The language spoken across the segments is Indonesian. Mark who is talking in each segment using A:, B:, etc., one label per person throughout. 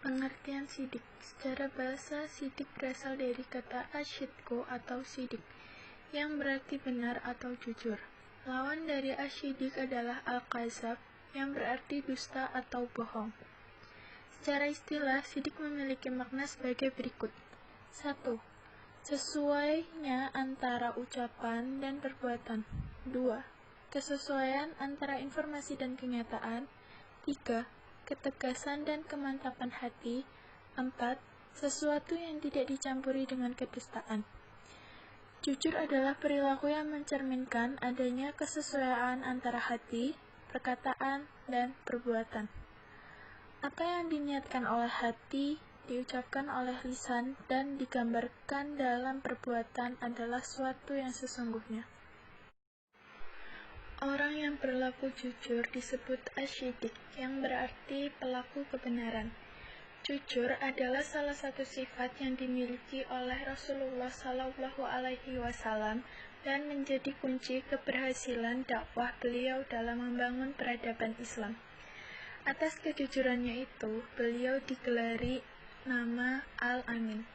A: Pengertian sidik. Secara bahasa, sidik berasal dari kata asyidku atau sidik, yang berarti benar atau jujur. Lawan dari asyidik adalah al-kazab, yang berarti dusta atau bohong. Secara istilah, sidik memiliki makna sebagai berikut. 1. Sesuainya antara ucapan dan perbuatan. 2. Kesesuaian antara informasi dan kenyataan. 3. Ketegasan dan kemantapan hati. 4. Sesuatu yang tidak dicampuri dengan kedustaan. Jujur adalah perilaku yang mencerminkan adanya kesesuaian antara hati, perkataan, dan perbuatan. Apa yang diniatkan oleh hati, diucapkan oleh lisan, dan digambarkan dalam perbuatan adalah suatu yang sesungguhnya. Orang yang berlaku jujur disebut asyidik, yang berarti pelaku kebenaran. Jujur adalah salah satu sifat yang dimiliki oleh Rasulullah SAW dan menjadi kunci keberhasilan dakwah beliau dalam membangun peradaban Islam. Atas kejujurannya itu, beliau digelari nama Al-Amin.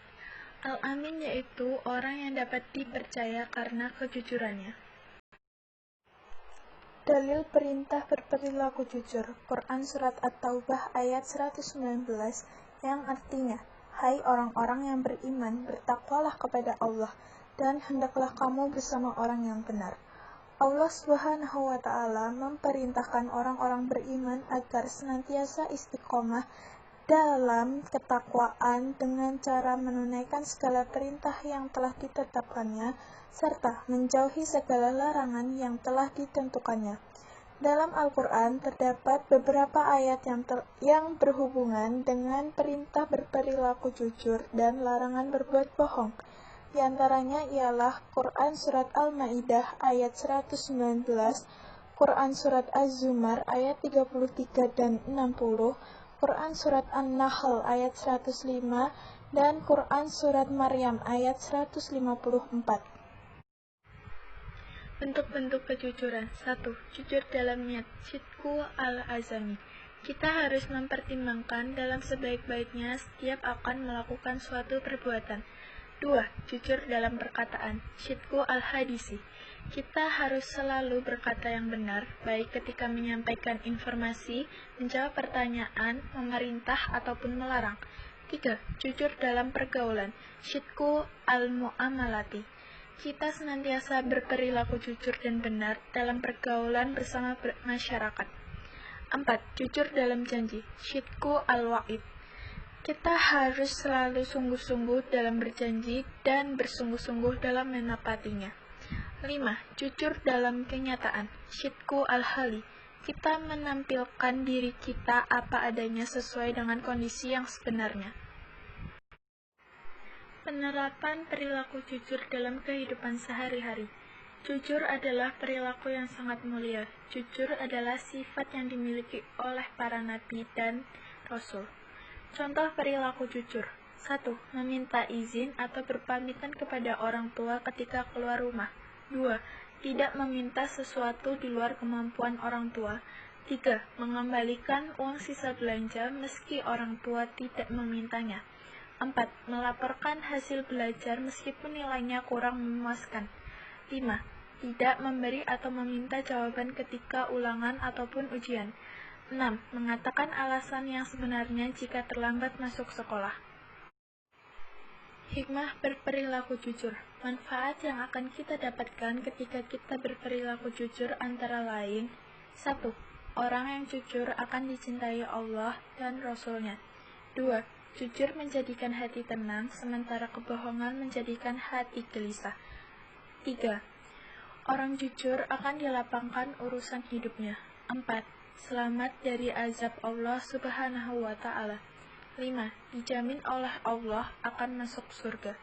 A: Al-Amin yaitu orang yang dapat dipercaya karena kejujurannya. Dalil perintah berperilaku jujur, Quran Surat At-Taubah ayat 119, yang artinya, hai orang-orang yang beriman, bertakwalah kepada Allah, dan hendaklah kamu bersama orang yang benar. Allah Subhanahu wa Ta'ala memerintahkan orang-orang beriman agar senantiasa istiqomah dalam ketakwaan dengan cara menunaikan segala perintah yang telah ditetapkannya, serta menjauhi segala larangan yang telah ditentukannya. Dalam Al-Quran terdapat beberapa ayat yang berhubungan dengan perintah berperilaku jujur dan larangan berbuat bohong. Di antaranya ialah Quran Surat Al-Ma'idah ayat 119, Quran Surat Az-Zumar ayat 33 dan 60, Quran Surat An-Nahl ayat 105, dan Quran Surat Maryam ayat 154. Bentuk-bentuk kejujuran. 1. Jujur dalam niat, sidqu al-azami. Kita harus mempertimbangkan dalam sebaik-baiknya setiap akan melakukan suatu perbuatan. 2. Jujur dalam perkataan, sidqu al-hadisi. Kita harus selalu berkata yang benar, baik ketika menyampaikan informasi, menjawab pertanyaan, memerintah, ataupun melarang. 3. Jujur dalam pergaulan, sidqu al-mu'amalati. Kita senantiasa berperilaku jujur dan benar dalam pergaulan bersama masyarakat. 4. Jujur dalam janji, sidqu al-wa'id. Kita harus selalu sungguh-sungguh dalam berjanji dan bersungguh-sungguh dalam menepatinya. 5. Jujur dalam kenyataan, sidqu al-hali. Kita menampilkan diri kita apa adanya sesuai dengan kondisi yang sebenarnya. Penerapan perilaku jujur dalam kehidupan sehari-hari. Jujur adalah perilaku yang sangat mulia. Jujur adalah sifat yang dimiliki oleh para nabi dan rasul. Contoh perilaku jujur. 1. Meminta izin atau berpamitan kepada orang tua ketika keluar rumah. 2. Tidak meminta sesuatu di luar kemampuan orang tua. 3. Mengembalikan uang sisa belanja meski orang tua tidak memintanya. 4. Melaporkan hasil belajar meskipun nilainya kurang memuaskan. 5. Tidak memberi atau meminta jawaban ketika ulangan ataupun ujian. 6. Mengatakan alasan yang sebenarnya jika terlambat masuk sekolah. Hikmah berperilaku jujur. Manfaat yang akan kita dapatkan ketika kita berperilaku jujur antara lain. 1. Orang yang jujur akan dicintai Allah dan Rasul-Nya. 2. Jujur menjadikan hati tenang, sementara kebohongan menjadikan hati gelisah. 3. Orang jujur akan dilapangkan urusan hidupnya. 4. Selamat dari azab Allah Subhanahu wa Ta'ala. 5. Dijamin oleh Allah akan masuk surga.